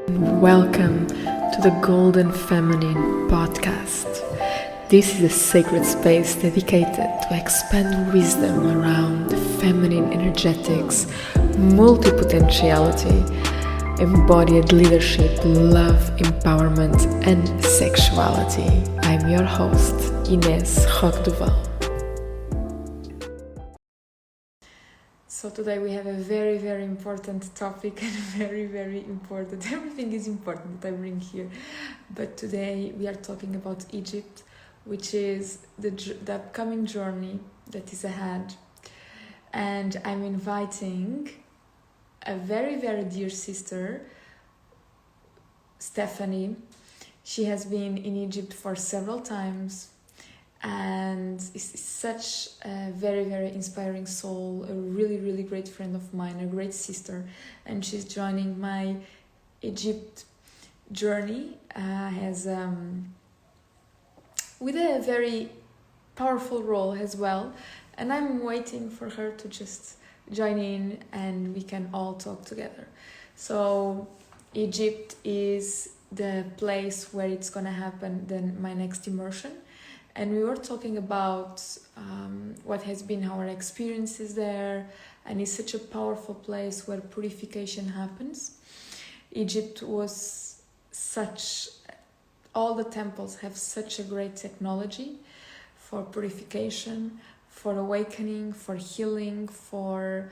Welcome to the Golden Feminine podcast. This is a sacred space dedicated to expand wisdom around feminine energetics, multipotentiality, embodied leadership, love, empowerment, and sexuality. I'm your host, Inês Roque-Duval. So today we have a very, very important topic and very important. Everything is important that I bring here. But today we are talking about Egypt, which is the upcoming journey that is ahead. And I'm inviting a very, very dear sister, Stephanie. She has been in Egypt for several times and is such a very, very inspiring soul, a really great friend of mine, a great sister, and she's joining my Egypt journey with a very powerful role as well, and I'm waiting for her to just join in and we can all talk together. So Egypt is the place where it's gonna happen, then my next immersion. And we were talking about what has been our experiences there, and it's such a powerful place where purification happens. Egypt was all the temples have such a great technology for purification, for awakening, for healing, for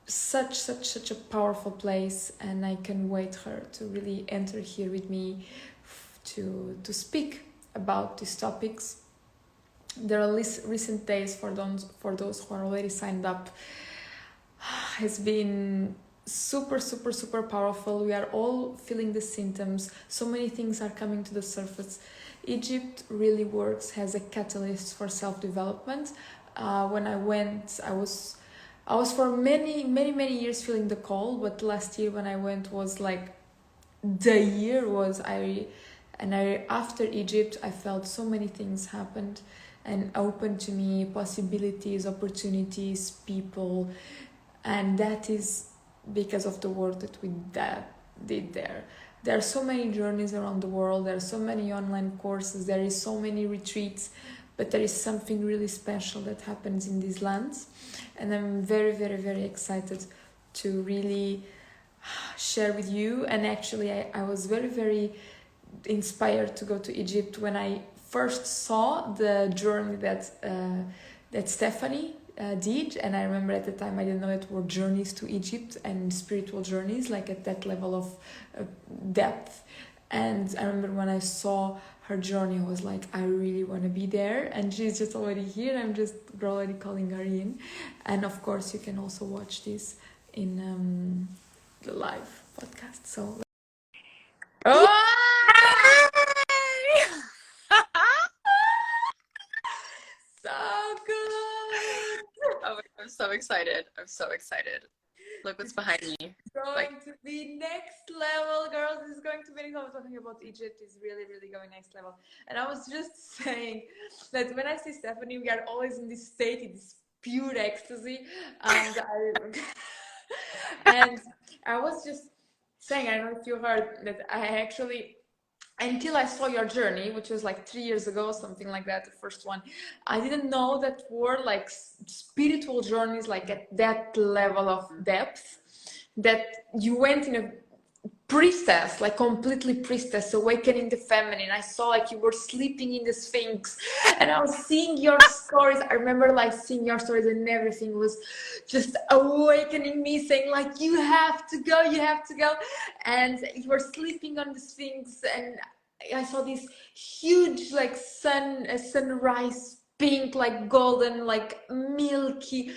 such a powerful place, and I can wait her to really enter here with me to speak about these topics. There are recent days for those who are already signed up has been super powerful. We are all feeling the symptoms. So many things are coming to the surface. Egypt really works as a catalyst for self-development. When I went, I was for many years feeling the call, but last year when I went was like the year was after Egypt, I felt so many things happened and opened to me, possibilities, opportunities, people, and that is because of the work that we did there. There are so many journeys around the world, there are so many online courses, there is so many retreats, but there is something really special that happens in these lands, and I'm very excited to really share with you. And actually I was very inspired to go to Egypt when I first saw the journey that Stephanie did, and I remember at the time I didn't know it were journeys to Egypt and spiritual journeys, like at that level of depth. And I remember when I saw her journey, I was like, I really want to be there, and she's just already here. I'm just already calling her in, and of course you can also watch this in the live podcast. So so good! Oh, I'm so excited. I'm so excited. Look what's behind me. Going to be next level, girls. This is going to be next level. Talking about Egypt is really going next level. And I was just saying that when I see Stephanie, we are always in this state, in this pure ecstasy. And I was just saying, I don't know if you heard that I actually, until I saw your journey, which was like 3 years ago, something like that, the first one, I didn't know that were like spiritual journeys, like at that level of depth, that you went in a priestess, like completely priestess, awakening the feminine. I saw like you were sleeping in the Sphinx, and I was seeing your stories. I remember like seeing your stories, and everything was just awakening me, saying like, you have to go, and you were sleeping on the Sphinx, and I saw this huge like sunrise, pink, like golden, like milky.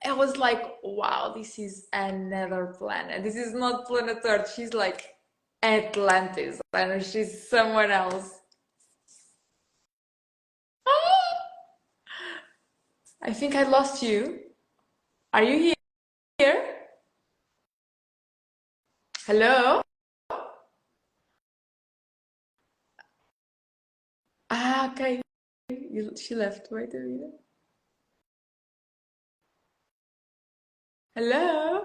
I was like, wow, this is another planet. This is not planet Earth. She's like Atlantis, and she's somewhere else. I think I lost you. Are you here? Hello? Ah, okay. She left. Wait a minute. Hello?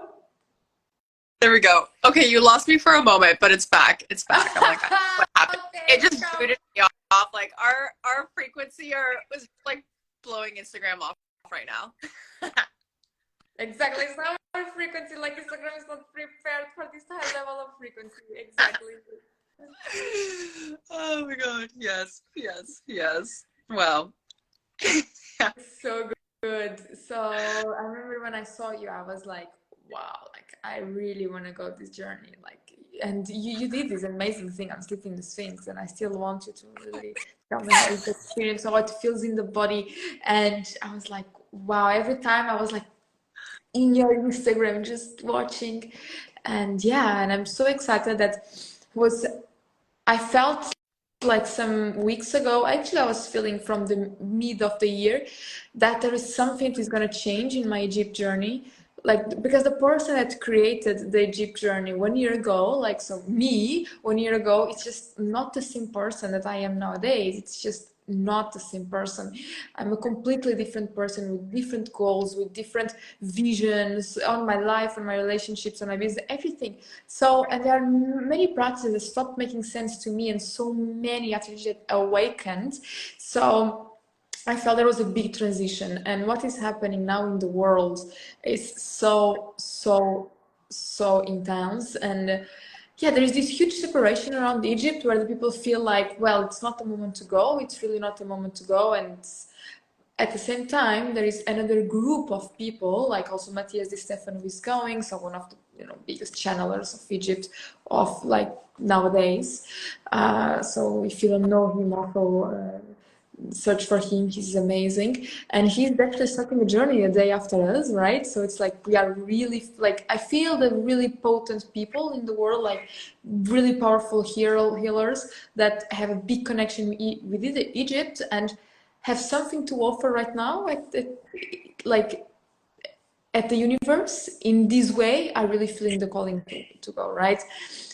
There we go. Okay, you lost me for a moment, but it's back. It's back. I'm like, what happened? Okay, It just booted me off. Like our frequency was like blowing Instagram off right now. exactly. It's not our frequency. Like Instagram is not prepared for this high level of frequency. Exactly. Oh my god. Yes. Yes. Yes. Wow. So good. So I remember when I saw you, I was like, wow, like I really want to go this journey. Like, and you did this amazing thing. I'm sleeping the Sphinx, and I still want you to really tell me how it's experience, how it feels in the body. And I was like, wow, every time I was like in your Instagram just watching. And yeah, and I'm so excited that was I felt like some weeks ago, actually, I was feeling from the mid of the year that there is something that is going to change in my Egypt journey. Like, because the person that created the Egypt journey 1 year ago, like, so me 1 year ago, it's just not the same person that I am nowadays. It's just not the same person. I'm a completely different person with different goals, with different visions on my life, on my relationships, on my business, everything. So, and there are many practices that stopped making sense to me, and so many after that awakened. So I felt there was a big transition, and what is happening now in the world is so intense. And yeah, there is this huge separation around Egypt where the people feel like, well, it's not the moment to go, it's really not the moment to go. And at the same time, there is another group of people, like also Matthias Di Stefano, who is going, so one of the biggest channelers of Egypt of like nowadays. So if you don't know him, also search for him. He's amazing, and he's actually starting a journey a day after us, right? So it's like we are really like I feel the really potent people in the world, like really powerful healers that have a big connection with Egypt and have something to offer right now like at the universe in this way. I really feeling the calling to go, right?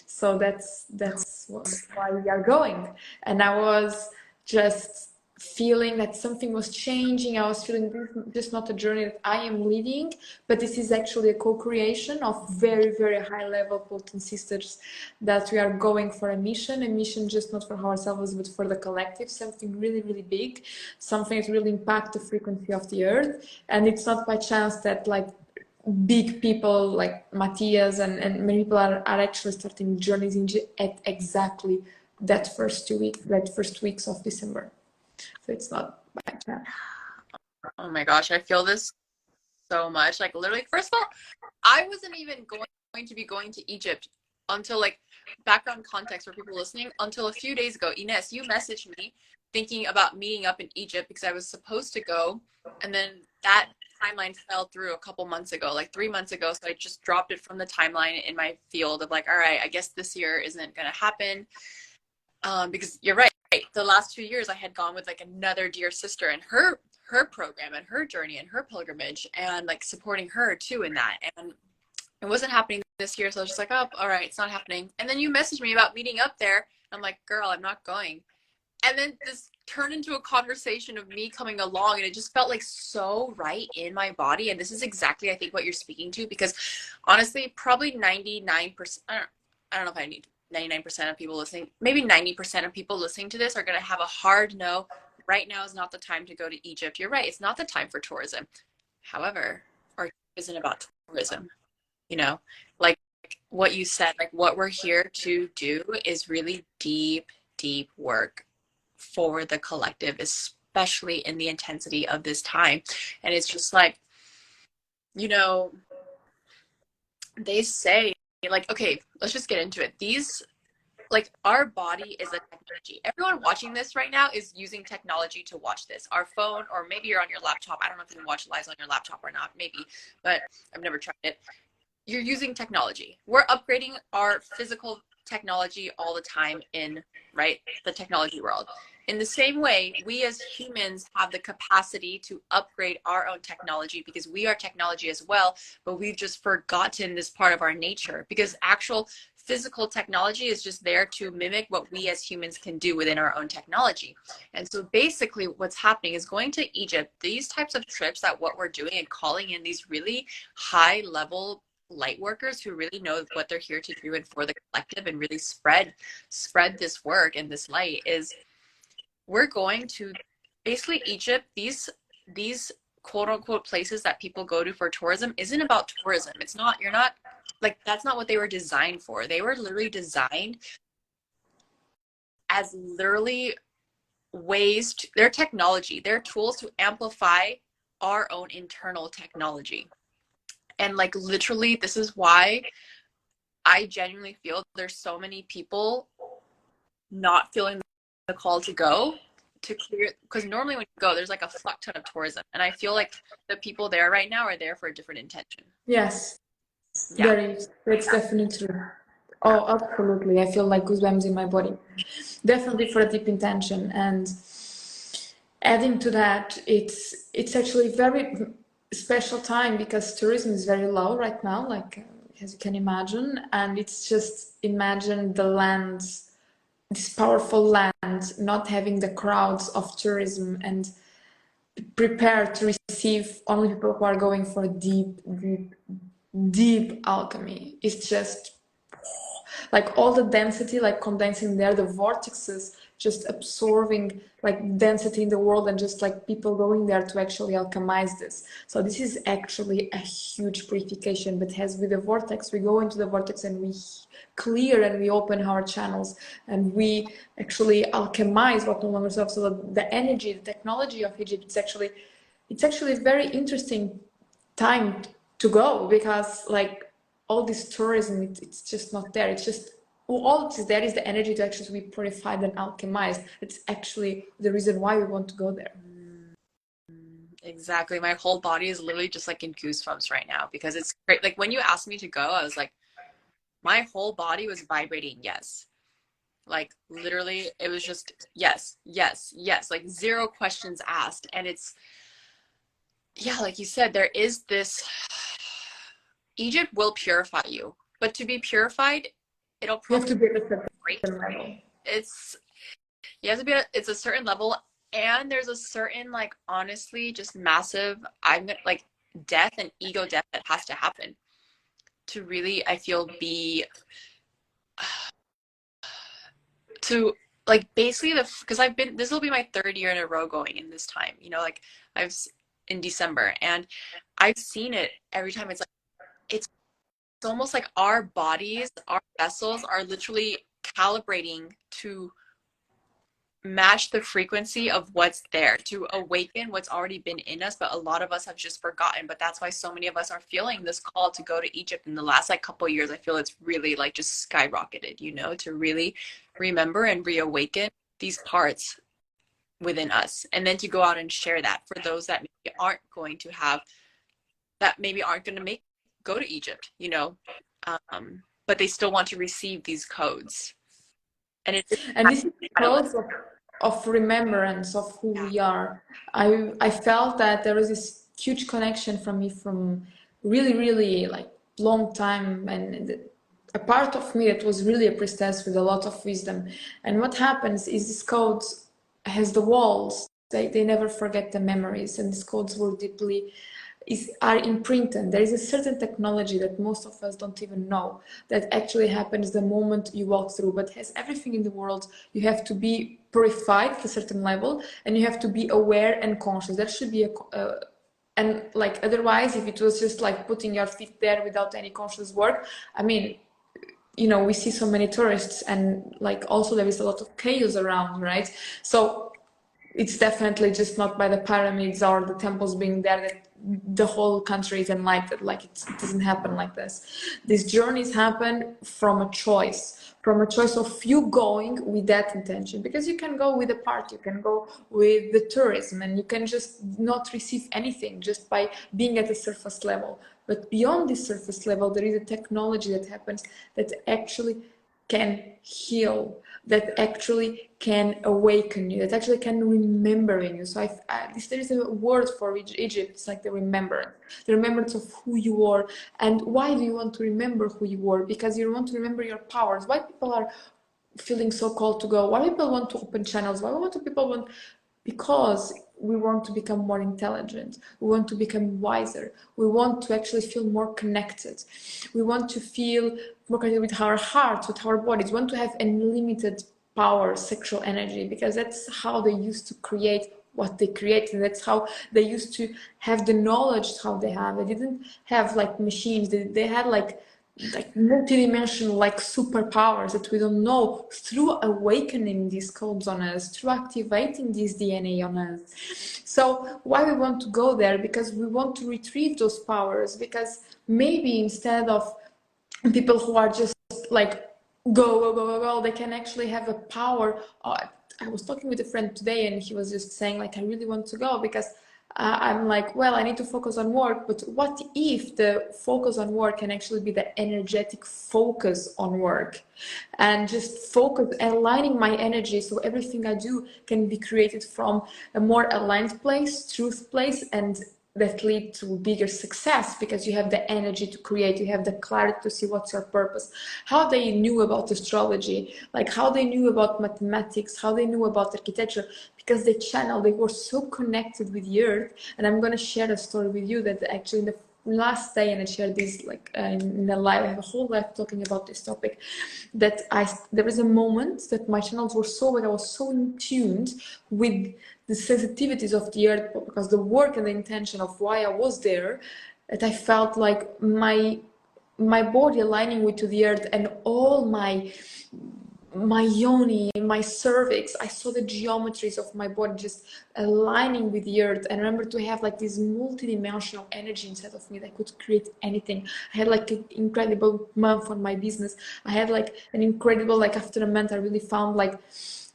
So that's why we are going. And I was just feeling that something was changing. I was feeling this just not a journey that I am leading, but this is actually a co-creation of very, very high level potent sisters that we are going for a mission just not for ourselves, but for the collective, something really, really big, something that will impact the frequency of the earth. And it's not by chance that like big people like Matthias and many people are actually starting journeys at exactly that first weeks of December. So it's not by chance. Oh my gosh, I feel this so much. Like literally, first of all, I wasn't even going to be going to Egypt until like background context for people listening until a few days ago. Ines, you messaged me thinking about meeting up in Egypt because I was supposed to go, and then that timeline fell through a couple months ago, like 3 months ago. So I just dropped it from the timeline in my field of like, all right, I guess this year isn't gonna happen. Because you're right. The last 2 years I had gone with like another dear sister and her program and her journey and her pilgrimage and like supporting her too in that. And it wasn't happening this year. So I was just like, oh, all right, it's not happening. And then you messaged me about meeting up there. I'm like, girl, I'm not going. And then this turned into a conversation of me coming along, and it just felt like so right in my body. And this is exactly, I think, what you're speaking to, because honestly, probably 99%, I don't know if I need 99% of people listening, maybe 90% of people listening to this are going to have a hard no. Right now is not the time to go to Egypt. You're right. It's not the time for tourism. However, our isn't about tourism, like what you said, like what we're here to do is really deep, deep work for the collective, especially in the intensity of this time. And it's just like, they say, like, okay, let's just get into it. Like, our body is a technology. Everyone watching this right now is using technology to watch this. Our phone, or maybe you're on your laptop. I don't know if you can watch lives on your laptop or not, maybe, but I've never tried it. You're using technology. We're upgrading our physical technology all the time in, right, the technology world. In the same way, we as humans have the capacity to upgrade our own technology because we are technology as well, but we've just forgotten this part of our nature, because actual physical technology is just there to mimic what we as humans can do within our own technology. And so basically what's happening is going to Egypt, these types of trips, that what we're doing and calling in these really high level light workers who really know what they're here to do and for the collective and really spread this work and this light, is we're going to basically Egypt. These quote unquote places that people go to for tourism isn't about tourism. It's not, you're not like, that's not what they were designed for. They were literally designed as literally ways to, their technology, their tools to amplify our own internal technology. And like literally, this is why I genuinely feel there's so many people not feeling the call to go to clear, because normally when you go, there's like a fuck ton of tourism, and I feel like the people there right now are there for a different intention. Yes, Yeah. there is. That's definitely true. Oh, absolutely. I feel like goosebumps in my body. Definitely for a deep intention. And adding to that, it's actually very special time because tourism is very low right now, like as you can imagine. And it's just imagine the lands, this powerful land, not having the crowds of tourism and prepared to receive only people who are going for deep alchemy. It's just like all the density, like condensing there, the vortexes just absorbing like density in the world, and just like people going there to actually alchemize this. So this is actually a huge purification. But as with the vortex, we go into the vortex and we clear and we open our channels and we actually alchemize what no longer serves. So the energy, the technology of Egypt, it's actually a very interesting time to go, because like all this tourism, it's just not there. It's just all it is there is the energy to actually be purified and alchemized. It's actually the reason why we want to go there. Exactly. My whole body is literally just like in goosebumps right now, because it's great. Like when you asked me to go, I was like, my whole body was vibrating yes. Like literally it was just yes, yes, yes, like zero questions asked. And it's, yeah, like you said, there is this, Egypt will purify you, but to be purified, it'll You have probably to be at a break. certain level. It's, you have to be it's a certain level, and there's a certain, like, honestly, just massive, I'm like, death and ego death that has to happen to really, I feel, be to like basically the, because I've been, this will be my third year in a row going in this time, you know, like I've in December, and I've seen it every time. It's like it's almost like our bodies, our vessels are literally calibrating to match the frequency of what's there, to awaken what's already been in us, but a lot of us have just forgotten. But that's why so many of us are feeling this call to go to Egypt in the last like couple of years. I feel it's really like just skyrocketed, you know, to really remember and reawaken these parts within us, and then to go out and share that for those that maybe aren't going to have, that maybe aren't going to make go to Egypt, you know, but they still want to receive these codes. And it's And this is close of remembrance of who we are. I felt that there was this huge connection from me from really like long time, and a part of me that was really a priestess with a lot of wisdom. And what happens is this code has the walls. They never forget the memories, and these codes were deeply are imprinted. There is a certain technology that most of us don't even know that actually happens the moment you walk through. But as everything in the world, you have to be purified at a certain level, and you have to be aware and conscious. There should be and like otherwise, if it was just like putting your feet there without any conscious work, I mean, you know, we see so many tourists, and like also there is a lot of chaos around, right? So it's definitely just not by the pyramids or the temples being there that the whole country is enlightened. Like it doesn't happen like this. These journeys happen from a choice of you going with that intention, because you can go with a party, you can go with the tourism, and you can just not receive anything just by being at the surface level. But beyond this surface level, there is a technology that happens that actually can heal, that actually can awaken you, that actually can remember you. So there is a word for Egypt. It's like the remembrance of who you are. And why do you want to remember who you are? Because you want to remember your powers. Why people are feeling so called to go? Why people want to open channels? Why people want because we want to become more intelligent, we want to become wiser, we want to actually feel more connected, we want to feel more connected with our hearts, with our bodies, we want to have unlimited power, sexual energy, because that's how they used to create what they create, and that's how they used to have the knowledge how they have. They didn't have like machines, they had like multi-dimensional like superpowers that we don't know, through awakening these codes on us, through activating this DNA on us. So why we want to go there? Because we want to retrieve those powers, because maybe instead of people who are just like go, they can actually have a power. I was talking with a friend today and he was just saying like, I really want to go because I'm like, well, I need to focus on work, but what if the focus on work can actually be the energetic focus on work, and just focus, aligning my energy, so everything I do can be created from a more aligned place, truth place, and that lead to bigger success, because you have the energy to create, you have the clarity to see what's your purpose. How they knew about astrology, like how they knew about mathematics, how they knew about architecture, because they channeled, they were so connected with the earth. And I'm going to share a story with you that actually in the last day, and I shared this like in a live, I have a whole live talking about this topic, that there was a moment that my channels were so, like I was so in tuned with the sensitivities of the earth, because the work and the intention of why I was there, that I felt like my body aligning with to the earth, and all my yoni, my cervix, I saw the geometries of my body just aligning with the earth. And I remember to have like this multi-dimensional energy inside of me that could create anything. I had like an incredible month on my business. I had like an incredible, like after a month I really found like,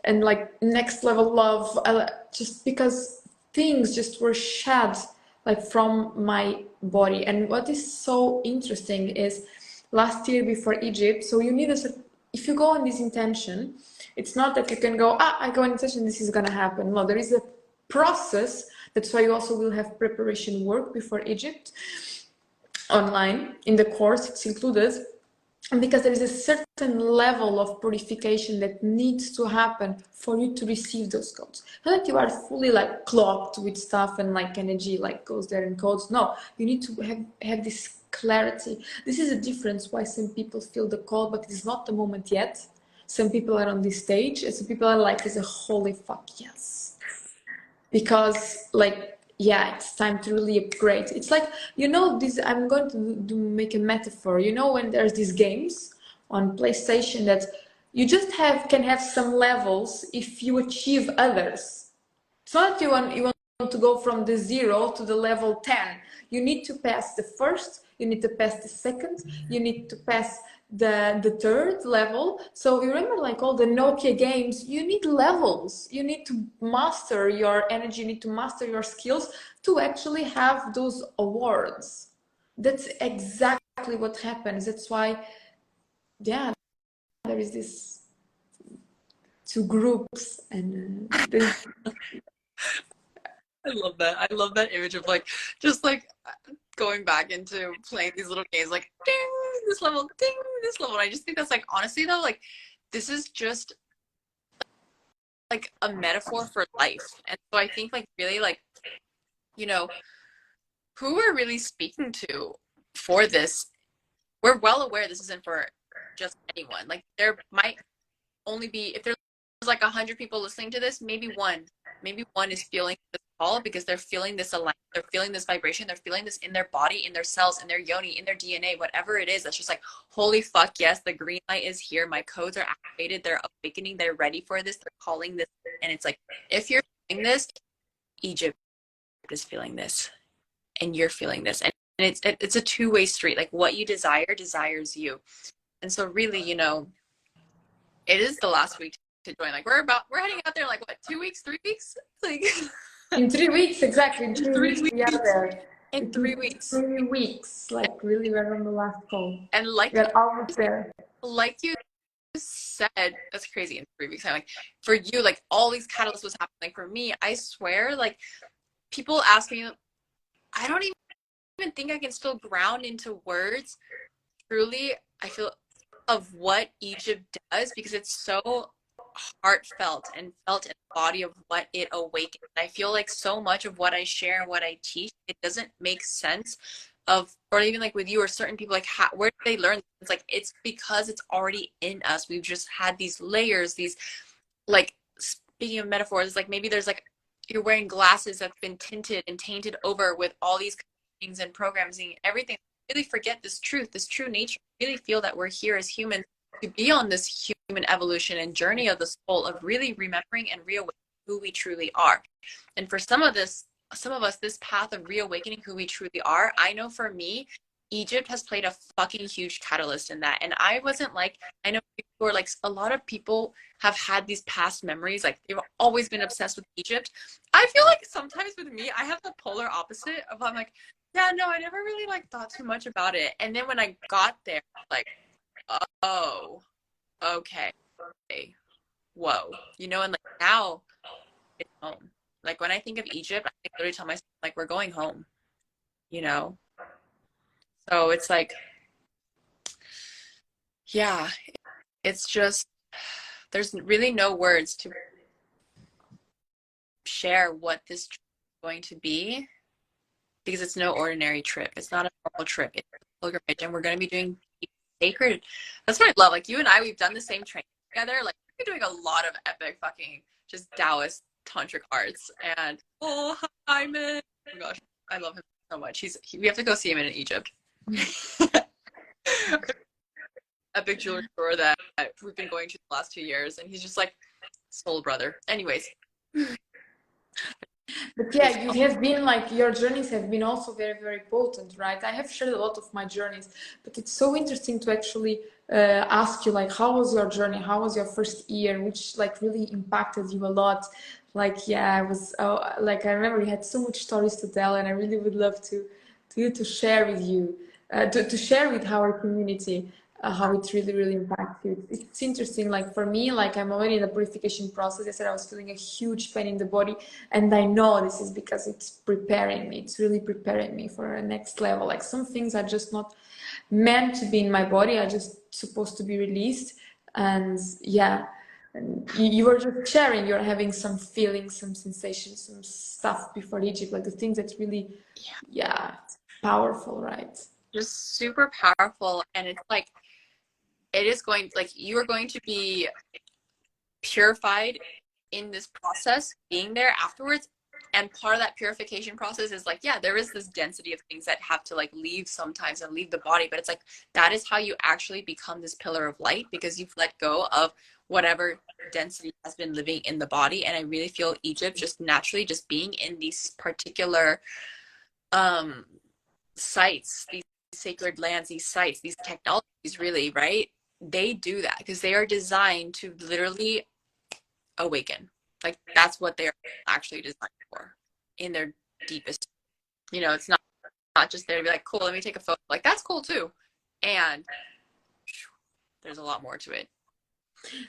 and like next level love, just because things just were shed like from my body. And what is so interesting is last year before Egypt, so you need if you go on this intention, it's not that you can go, I go on intention, this is gonna happen. No, there is a process. That's why you also will have preparation work before Egypt online in the course, it's included. And because there is a certain level of purification that needs to happen for you to receive those codes. Not that you are fully like clogged with stuff and like energy like goes there and codes. No, you need to have this clarity. This is a difference why some people feel the call, but it's not the moment yet. Some people are on this stage, and some people are like, it's a holy fuck yes. Because like, yeah, it's time to really upgrade. It's like, you know, this, I'm going to make a metaphor. You know, when there's these games on PlayStation that you just can have some levels if you achieve others. It's not that you want to go from the 0 to the level 10. You need to pass the first, you need to pass the second, you need to pass the third level. So you remember like all the Nokia games, you need levels. You need to master your energy, you need to master your skills to actually have those awards. That's exactly what happens. That's why, yeah, there is this two groups, and I love that. I love that image of like just like going back into playing these little games, like ding ding this level. And I just think that's like, honestly though, like this is just like a metaphor for life. And so I think like really like, you know, who we're really speaking to for this, we're well aware this isn't for just anyone. Like there might only be, if there's like 100 people listening to this, maybe one is feeling this call because they're feeling this alignment, they're feeling this vibration, they're feeling this in their body, in their cells, in their yoni, in their DNA, whatever it is. That's just like, holy fuck yes, the green light is here, my codes are activated, they're awakening, they're ready for this, they're calling this. And it's like, if you're feeling this, Egypt is feeling this, and you're feeling this, and it's a two-way street. Like what you desire desires you. And so really, you know, it is the last week to join. Like we're heading out there in like what, 2 weeks, 3 weeks? Like in 3 weeks, exactly. In 3 weeks, we are there. In 3 weeks. 3 weeks. Like really, we're on the last call. And like we're almost there. Like you said, that's crazy. In 3 weeks, I'm like, for you, like all these catalysts was happening. Like for me, I swear, like people ask me, I don't even think I can still ground into words. Truly, I feel of what Egypt does, because it's so heartfelt and felt in the body of what it awakened. I feel like so much of what I share and what I teach, it doesn't make sense of, or even like with you or certain people, like where did they learn? It's like, it's because it's already in us. We've just had these layers, these, like, speaking of metaphors, it's like maybe there's like, you're wearing glasses that's been tinted and tainted over with all these things and programs and everything. Really forget this truth, this true nature. Really feel that we're here as humans to be on this human evolution and journey of the soul, of really remembering and reawakening who we truly are. And for some of us, this path of reawakening who we truly are, I know for me, Egypt has played a fucking huge catalyst in that. And I wasn't like, I know people are like, a lot of people have had these past memories, like they've always been obsessed with Egypt. I feel like sometimes with me, I have the polar opposite of, I'm like, yeah, no, I never really like thought too much about it. And then when I got there, like, oh, okay, whoa, you know, and like now it's home. Like when I think of Egypt, I literally tell myself, like, we're going home, you know? So it's like, yeah, it's just, there's really no words to share what this trip is going to be, because it's no ordinary trip. It's not a normal trip. It's a pilgrimage, and we're going to be doing sacred. That's what I love. Like you and I, we've done the same training together. Like we're doing a lot of epic fucking just Taoist tantric arts. And oh, Hyman, oh my gosh, I love him so much. We have to go see him in Egypt. Epic jewelry store that we've been going to the last 2 years, and he's just like soul brother. Anyways. But yeah, you have been like, your journeys have been also very, very potent, right? I have shared a lot of my journeys, but it's so interesting to actually ask you, like, how was your journey? How was your first year? Which like really impacted you a lot? Like, yeah, I was, like, I remember you had so much stories to tell, and I really would love to share with you, to share with our community how it really, really impacts you. It's interesting. Like for me, like I'm already in the purification process. I said I was feeling a huge pain in the body, and I know this is because it's preparing me. It's really preparing me for a next level. Like some things are just not meant to be in my body, are just supposed to be released. And yeah, and you were just sharing, you're having some feelings, some sensations, some stuff before Egypt, like the things that really, yeah, it's powerful, right? Just super powerful. And it's like, it is going, like, you are going to be purified in this process, being there afterwards. And part of that purification process is like, yeah, there is this density of things that have to like leave sometimes and leave the body, but it's like, that is how you actually become this pillar of light, because you've let go of whatever density has been living in the body. And I really feel Egypt just naturally, just being in these particular sites, these sacred lands, these sites, these technologies, really, right? They do that because they are designed to literally awaken. Like that's what they're actually designed for in their deepest. You know, it's not just there to be like, cool, let me take a photo. Like that's cool too. And there's a lot more to it.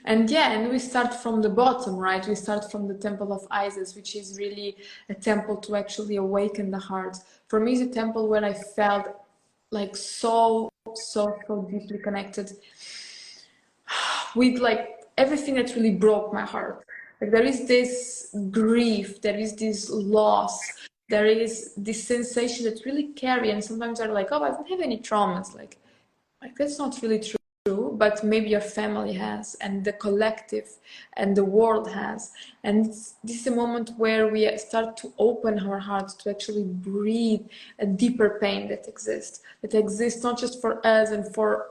And yeah, and we start from the bottom, right? We start from the temple of Isis, which is really a temple to actually awaken the heart. For me, it's a temple where I felt like so deeply connected with like everything that really broke my heart. Like there is this grief, there is this loss, there is this sensation that really carry, and sometimes they're like, oh, I don't have any traumas. Like that's not really true, but maybe your family has, and the collective and the world has. And this is a moment where we start to open our hearts to actually breathe a deeper pain that exists not just for us and for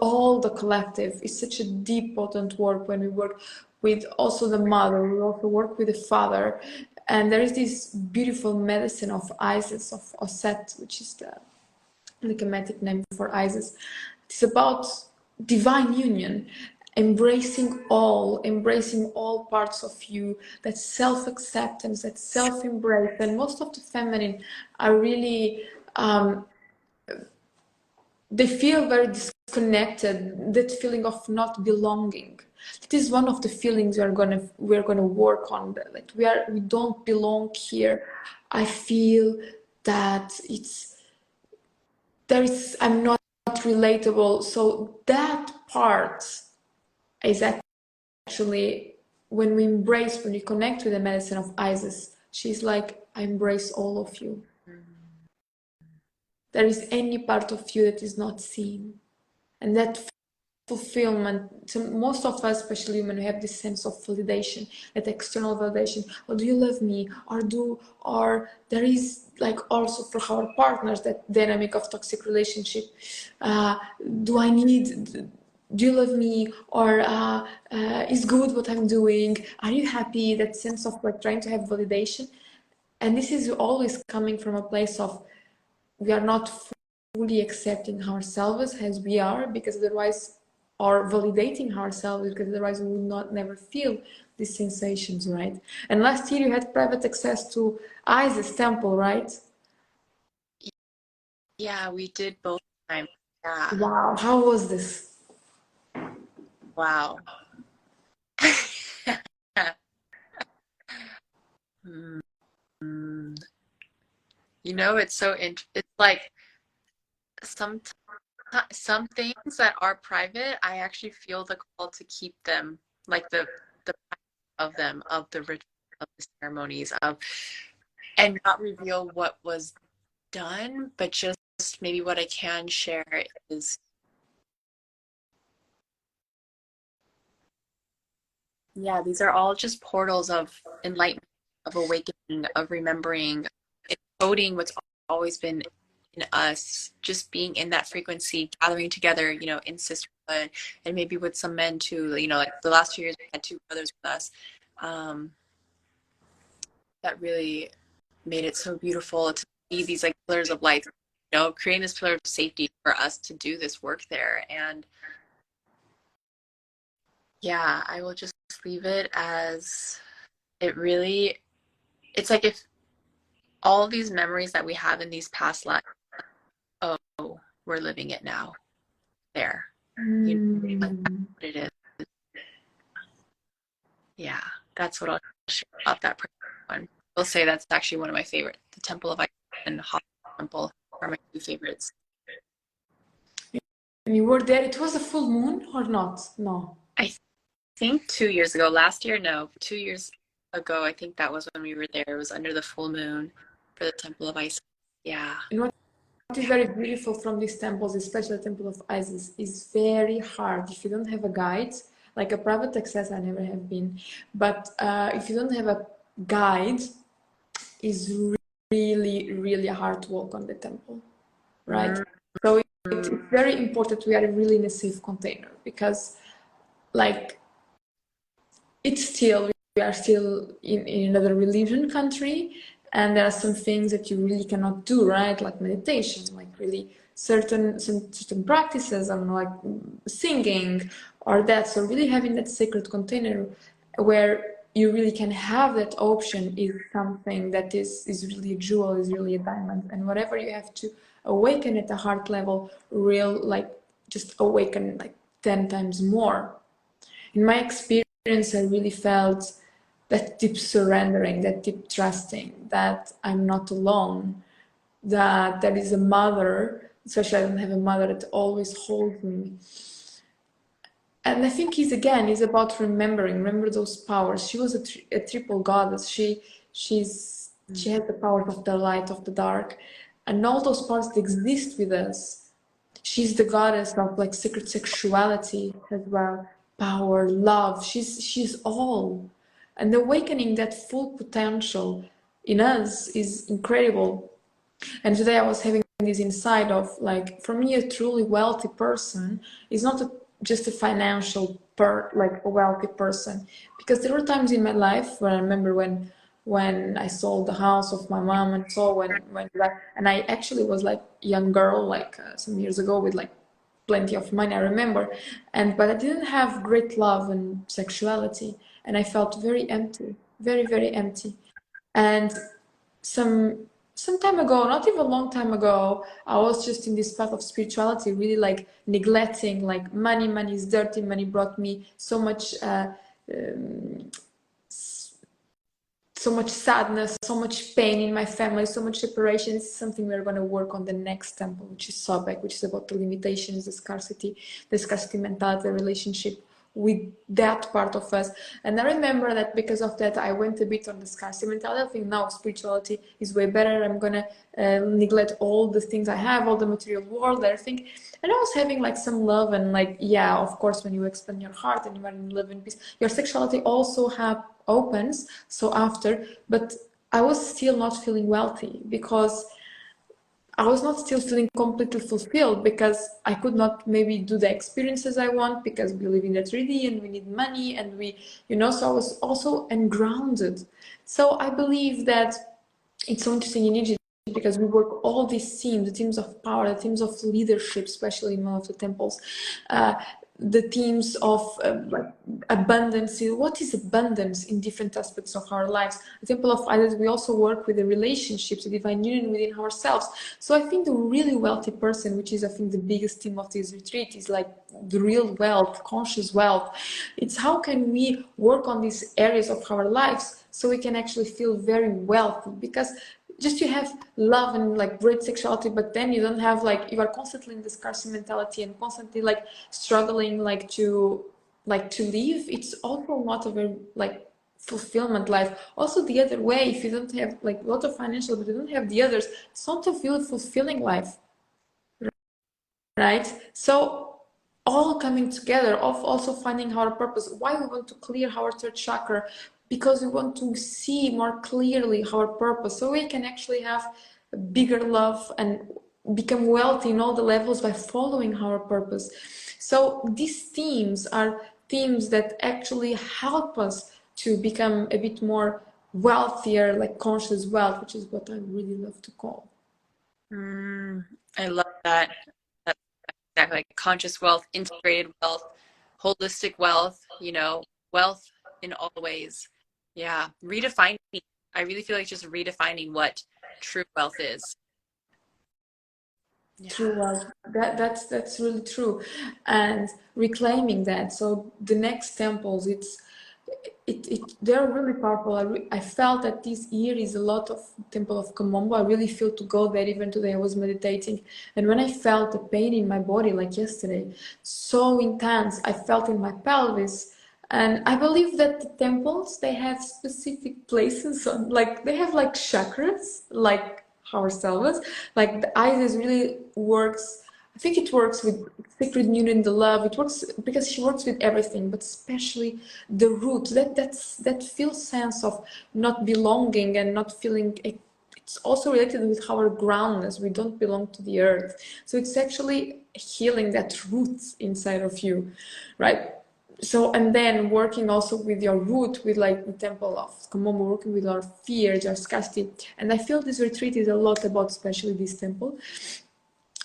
all the collective. It's such a deep, potent work when we work with also the mother, we also work with the father. And there is this beautiful medicine of Isis, of Osset, which is the enigmatic name for Isis. It's about divine union, embracing all parts of you, that self-acceptance, that self-embrace. And most of the feminine are really they feel very disconnected, that feeling of not belonging. It is one of the feelings we're gonna work on. Like we don't belong here. I feel that I'm not relatable. So that part is actually, when we embrace, when we connect with the medicine of Isis, she's like, I embrace all of you. There is any part of you that is not seen. And that fulfillment, so most of us, especially women, have this sense of validation, that external validation. Oh, do you love me? Or there is like also for our partners that dynamic of toxic relationship. Do I need? Do you love me? Or is good what I'm doing? Are you happy? That sense of like trying to have validation, and this is always coming from a place of we are not fully accepting ourselves as we are, because otherwise, or validating ourselves, because otherwise we would not never feel these sensations, right? And last year you had private access to Isis temple, right? Yeah, we did both times. Yeah. Wow, how was this? Wow. Hmm. You know, it's so it's like some things that are private, I actually feel the call to keep them, like the of them, of the ritual, of the ceremonies, of, and not reveal what was done, but just maybe what I can share is, yeah, these are all just portals of enlightenment, of awakening, of remembering, encoding what's always been in us, just being in that frequency, gathering together, you know, in sisterhood, and maybe with some men too. You know, like the last 2 years, we had two brothers with us. That really made it so beautiful to see these like pillars of light, you know, creating this pillar of safety for us to do this work there. And yeah, I will just leave it as it really, it's like if all of these memories that we have in these past lives, oh, we're living it now. There. You know, like that's what it is. Yeah, that's what I'll share about that one. I'll say that's actually one of my favorite. The Temple of Isis and Hot Temple are my two favorites. And you were there, it was a full moon or not? No. I think 2 years ago, last year, no, 2 years ago, I think that was when we were there. It was under the full moon for the Temple of Isis. Yeah. And what is very beautiful from these temples, especially the Temple of Isis, is very hard. If you don't have a guide, like a private access, I never have been, but if you don't have a guide, is really, really hard to walk on the temple, right? So it's very important we are really in a safe container, because like it's still, we are still in another religion country, and there are some things that you really cannot do, right? Like meditation, like really certain practices, and like singing or that. So really having that sacred container where you really can have that option is something that is really a jewel, is really a diamond. And whatever you have to awaken at the heart level, real like just awaken like 10 times more. In my experience, I really felt that deep surrendering, that deep trusting that I'm not alone, that there is a mother, especially I don't have a mother, that always holds me. And I think is about remember those powers. She was a triple goddess. She has the powers of the light, of the dark, and all those powers that exist with us. She's the goddess of like secret sexuality as well, power, love. She's all, and awakening that full potential in us is incredible. And today I was having this insight of like, for me, a truly wealthy person is not just a financial like a wealthy person, because there were times in my life where I remember when I sold the house of my mom, and so when and I actually was like young girl, like some years ago, with like plenty of money, I remember, but I didn't have great love and sexuality, and I felt very empty, very, very empty. And some time ago, not even a long time ago, I was just in this path of spirituality, really like neglecting, like money is dirty, money brought me so much so much sadness, so much pain in my family, so much separation. This is something we're going to work on the next temple, which is Sobek, which is about the limitations, the scarcity mentality, the relationship with that part of us. And I remember that because of that, I went a bit on the scarcity mentality. I think now spirituality is way better. I'm gonna neglect all the things I have, all the material world, everything. And I was having like some love and like, yeah, of course, when you expand your heart and you are in love and peace, your sexuality also opens. So after, but I was still not feeling wealthy because I was not still feeling completely fulfilled because I could not maybe do the experiences I want because we live in the 3D and we need money and we, so I was also ungrounded. So I believe that it's so interesting in Egypt because we work all these themes, the themes of power, the themes of leadership, especially in one of the temples, the themes of like abundance. What is abundance in different aspects of our lives? The Temple of Idols, we also work with the relationships, the divine union within ourselves. So I think the really wealthy person, which is I think the biggest theme of this retreat, is like the real wealth, conscious wealth. It's how can we work on these areas of our lives so we can actually feel very wealthy, because just you have love and like great sexuality, but then you don't have like, you are constantly in the scarcity mentality and constantly like struggling to live. It's also not a very like fulfillment life. Also the other way, if you don't have like a lot of financial but you don't have the others, it's not a fulfilling life, right? So all coming together of also finding our purpose, why we want to clear our third chakra, because we want to see more clearly our purpose so we can actually have a bigger love and become wealthy in all the levels by following our purpose. So these themes are themes that actually help us to become a bit more wealthier, like conscious wealth, which is what I really love to call. I love that. That's exactly, like conscious wealth, integrated wealth, holistic wealth, wealth in all ways. Yeah, redefining. I really feel like just redefining what true wealth is. Yeah. True, well, that's really true, and reclaiming that. So the next temples, they're really powerful. I felt that this year is a lot of Temple of Kamombo. I really feel to go there. Even today I was meditating, and when I felt the pain in my body, like yesterday, so intense, I felt in my pelvis. And I believe that the temples, they have specific places on, like they have like chakras, like ourselves. Like the Isis really works. I think it works with sacred union, the love. It works because she works with everything, but especially the root. That feels sense of not belonging and not feeling. It's also related with our groundness. We don't belong to the earth, so it's actually healing that root inside of you, right? So, and then working also with your root, with like the temple of Komomo, working with our fears, our scarcity. And I feel this retreat is a lot about especially this temple,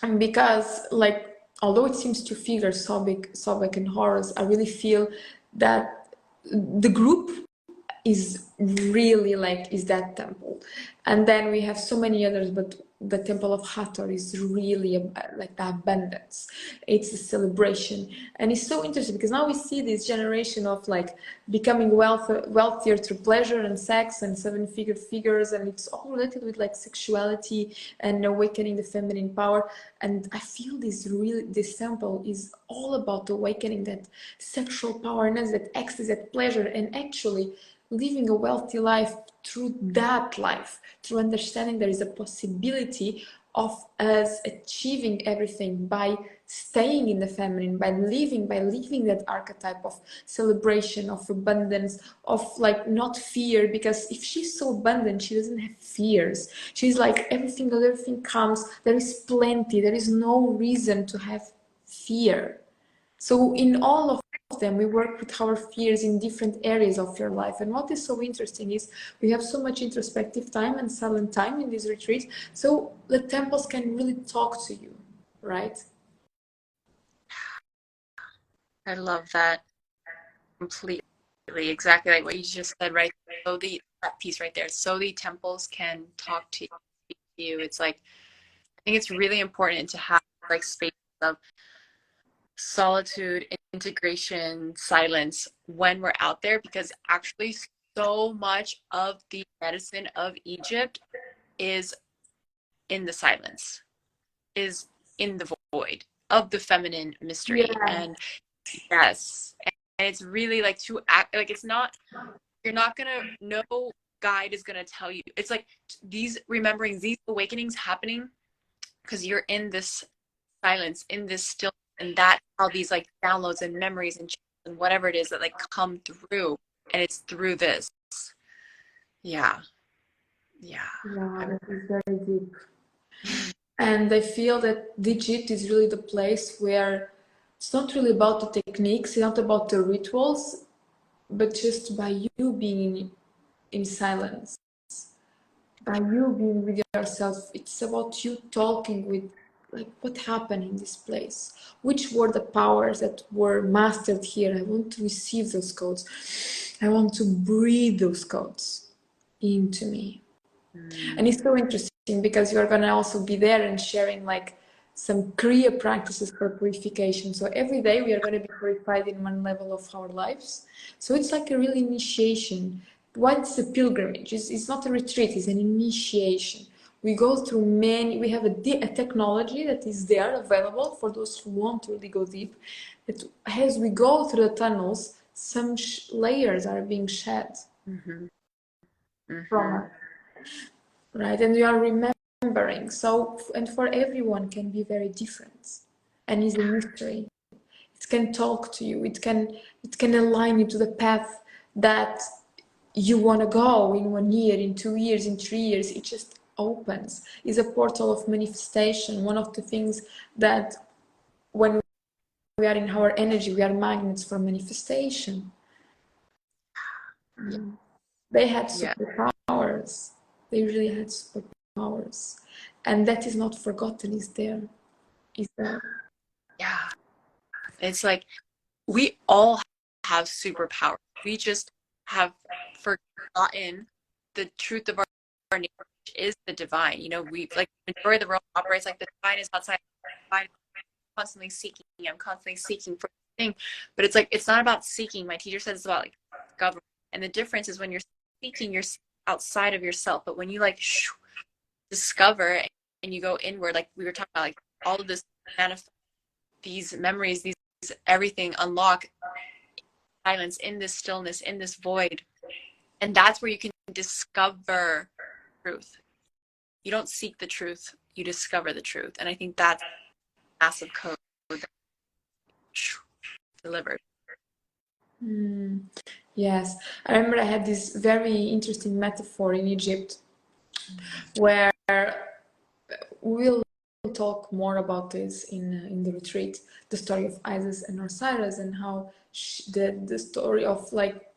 and because like although it seems to figure Sobek and Horus, I really feel that the group is really like is that temple. And then we have so many others, but the temple of Hathor is really like the abundance. It's a celebration, and it's so interesting because now we see this generation of like becoming wealthier through pleasure and sex and seven-figure figures, and it's all related with like sexuality and awakening the feminine power. And I feel this temple is all about awakening that sexual powerness, that ecstasy, that pleasure, and actually living a wealthy life through that life, through understanding there is a possibility of us achieving everything by staying in the feminine, by living that archetype of celebration, of abundance, of like not fear. Because if she's so abundant, she doesn't have fears. She's like everything comes, there is plenty, there is no reason to have fear. So in all of them, we work with our fears in different areas of your life. And what is so interesting is we have so much introspective time and silent time in this retreat. So the temples can really talk to you, right? I love that completely. Exactly like what you just said, right? So that piece right there. So the temples can talk to you. It's like I think it's really important to have like space of solitude, integration, silence when we're out there, because actually so much of the medicine of Egypt is in the silence, is in the void of the feminine mystery. Yeah. And yes, it's really like to act like it's not, you're not gonna, no guide is gonna tell you. It's like these rememberings, these awakenings happening because you're in this silence, in this stillness, and that's how these like downloads and memories and whatever it is that like come through, and it's through this. Yeah. Yeah, that is very deep. And I feel that Digit is really the place where it's not really about the techniques, it's not about the rituals, but just by you being in silence, by you being with yourself. It's about you talking with, like, what happened in this place? Which were the powers that were mastered here? I want to receive those codes. I want to breathe those codes into me. And it's so interesting because you're going to also be there and sharing like some Kriya practices for purification. So every day we are going to be purified in one level of our lives. So it's like a real initiation. What's a pilgrimage? It's not a retreat, it's an initiation. We go through many, we have a technology that is there available for those who want to really go deep. That as we go through the tunnels, some layers are being shed from us. Right, and we are remembering. So, and for everyone can be very different, and is a mystery. It can talk to you. It can align you to the path that you want to go in 1 year, in 2 years, in 3 years. It just opens. It's a portal of manifestation. One of the things that when we are in our energy, we are magnets for manifestation. They had superpowers. They really had superpowers, and that is not forgotten. Is there? Is there? Yeah, it's like we all have superpowers. We just have forgotten the truth of our nature, which is the divine. You know, we like the majority of the world operates like the divine is outside. I'm constantly seeking. I'm constantly seeking for the thing, but it's like it's not about seeking. My teacher says it's about like discovering, and the difference is when you're seeking, you're outside of yourself. But when you like discover and you go inward, like we were talking about, like all of this manifest, these memories, these everything unlock silence, in this stillness, in this void, and that's where you can discover truth. You don't seek the truth, you discover the truth, and I think that's a massive code delivered. Yes, I remember I had this very interesting metaphor in Egypt where we'll talk more about this in the retreat, the story of Isis and Osiris, and how the story of like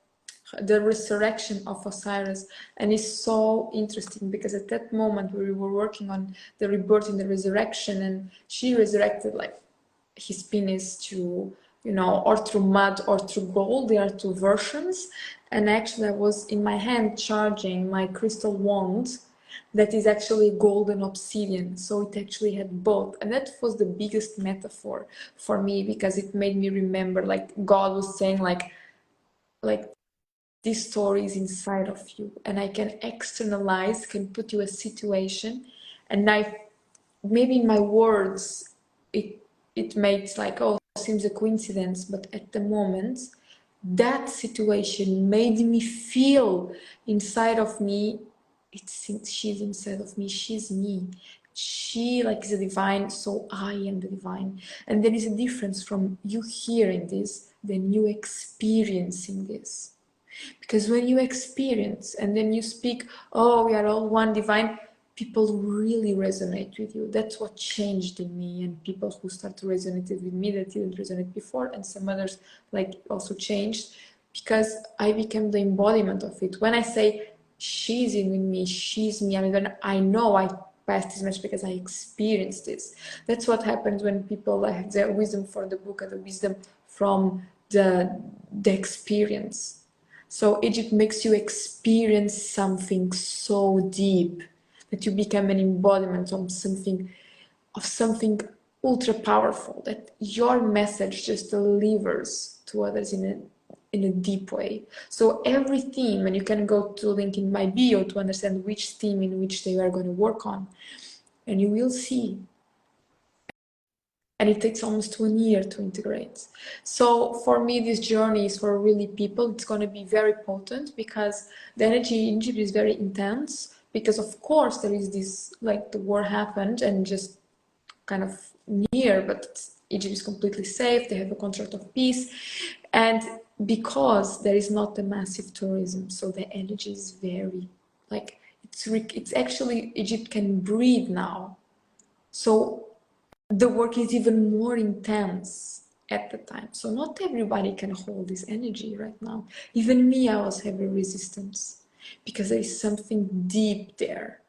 the resurrection of Osiris. And it's so interesting because at that moment we were working on the rebirth and the resurrection, and she resurrected like his penis to, you know, or through mud or through gold. There are two versions. And actually I was in my hand charging my crystal wand that is actually golden obsidian, so it actually had both. And that was the biggest metaphor for me, because it made me remember, like God was saying, like this story is inside of you, and I can externalize, can put you a situation, and I maybe in my words it makes like, oh, seems a coincidence, but at the moment that situation made me feel inside of me, she's inside of me, she's me, she like is a divine, so I am the divine. And there is a difference from you hearing this than you experiencing this. Because when you experience and then you speak, oh, we are all one divine, people really resonate with you. That's what changed in me, and people who started to resonate with me that didn't resonate before, and some others like also changed because I became the embodiment of it. When I say she's in me, she's me, I mean, I know I passed this much because I experienced this. That's what happens when people have the wisdom for the book and the wisdom from the experience. So Egypt makes you experience something so deep that you become an embodiment of something ultra powerful, that your message just delivers to others in a deep way. So every theme, and you can go to link in my bio to understand which theme in which they are going to work on, and you will see and it takes almost 1 year to integrate. So for me, this journey is for really people. It's going to be very potent because the energy in Egypt is very intense, because of course there is this, like, the war happened and just kind of near, but Egypt is completely safe. They have a contract of peace, and because there is not a massive tourism, so the energy is very, like, it's actually, Egypt can breathe now. So the work is even more intense at the time. So not everybody can hold this energy right now. Even me, I was having resistance because there is something deep there.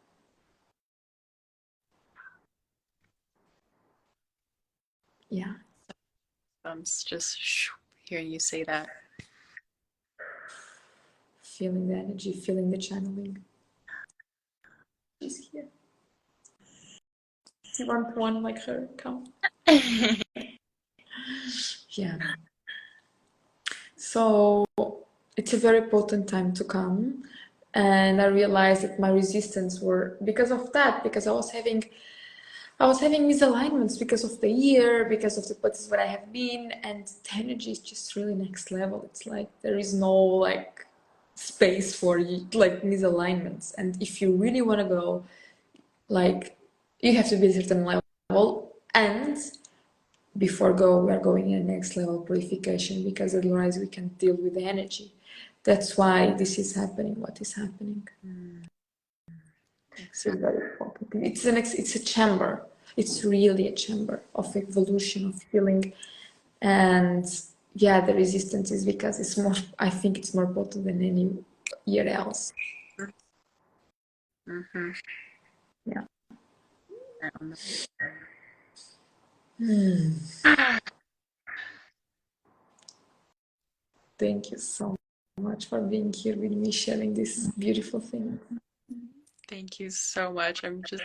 Yeah. I'm just hearing you say that. Feeling the energy, feeling the channeling. She's here. Do you want one like her? Come. Yeah. So it's a very potent time to come. And I realized that my resistance were because of that, because I was having misalignments because of the year, because of the places where I have been, and the energy is just really next level. It's like there is no, like, space for like misalignments. And if you really want to go, like, you have to be a certain level, and before we are going in a next level purification, because otherwise we can't deal with the energy. That's why this is happening, what is happening. It's very important. It's a chamber. It's really a chamber of evolution, of healing. And yeah, the resistance is because it's more, I think it's more potent than any year else. Mm-hmm. Yeah. I don't know. Thank you so much for being here with me, sharing this beautiful thing. Thank you so much. I'm just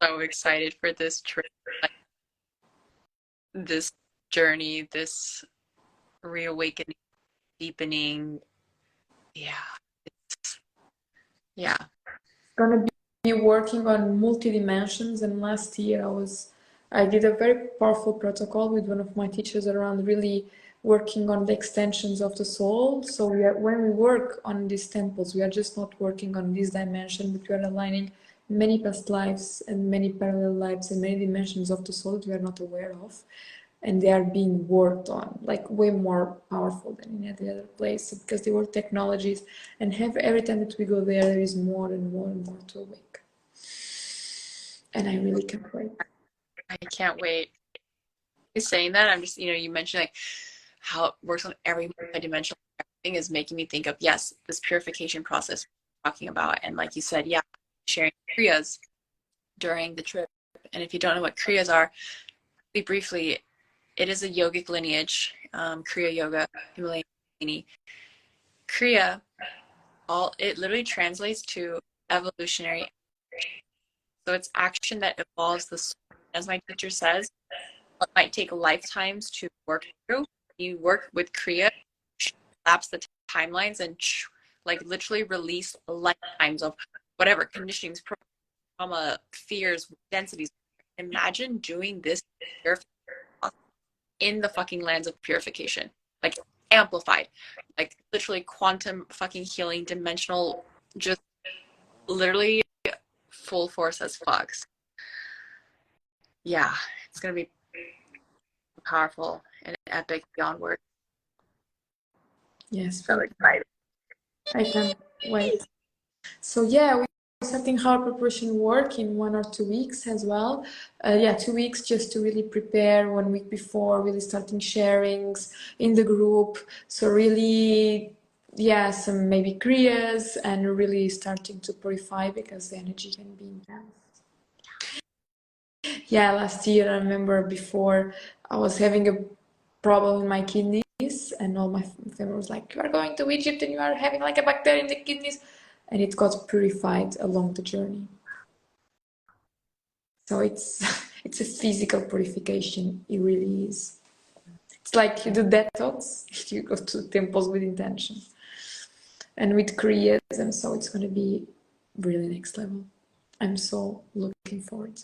so excited for this trip, like, this journey, this reawakening, deepening. Yeah. Yeah. Gonna be working on multi-dimensions, and last year I did a very powerful protocol with one of my teachers around really working on the extensions of the soul. So when we work on these temples, we are just not working on this dimension, but we are aligning many past lives and many parallel lives and many dimensions of the soul that we are not aware of, and they are being worked on, like, way more powerful than in any other place, because they were technologies, and every time that we go there is more and more and more to awake. And I really can't wait. I can't wait. You're saying that, I'm just, you mentioned, like, how it works on every dimension. Everything is making me think of, yes, this purification process we're talking about. And like you said, yeah, sharing kriyas during the trip. And if you don't know what kriyas are, really briefly, it is a yogic lineage, Kriya Yoga, Himalayan. Kriya, it literally translates to evolutionary. So it's action that evolves the soul. As my teacher says, what might take lifetimes to work through, you work with Kriya, collapse the timelines, and like literally release lifetimes of whatever conditionings, trauma, fears, densities. Imagine doing this in the fucking lands of purification, like amplified, like literally quantum fucking healing, dimensional, just literally full force as fucks. Yeah, it's gonna be powerful and epic beyond words. Yes, So excited. I can't wait. So yeah, we're starting our preparation work in 1 or 2 weeks as well. 2 weeks just to really prepare. 1 week before, really starting sharings in the group. So really, yeah, some maybe kriyas, and really starting to purify, because the energy can be intense. Yeah, last year I remember, before, I was having a problem in my kidneys, and all my family was like, "You are going to Egypt and you are having like a bacteria in the kidneys," and it got purified along the journey. So it's it's a physical purification. It really is. It's like you do detox, you go to temples with intention, and with kriyas, and so it's going to be really next level. I'm so looking forward.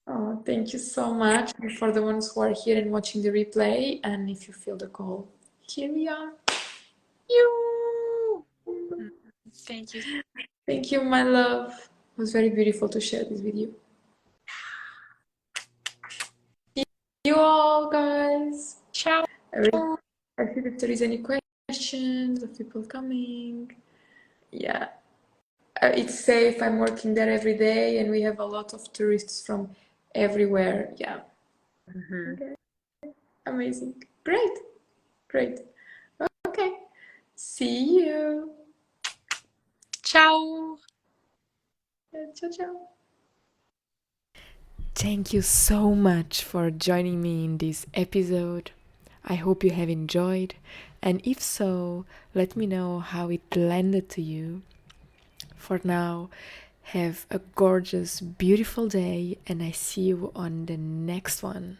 Oh, thank you so much. And for the ones who are here and watching the replay, and if you feel the call, here we are. You. Thank you. Thank you, my love. It was very beautiful to share this with you. See you all, guys. Ciao. I see if there is any questions of people coming. Yeah. It's safe. I'm working there every day, and we have a lot of tourists from everywhere. Yeah. Okay. Amazing. Great. Great. Okay. See you. Ciao. Ciao, ciao. Thank you so much for joining me in this episode. I hope you have enjoyed, and if so, let me know how it landed to you. For now, have a gorgeous, beautiful day, and I see you on the next one.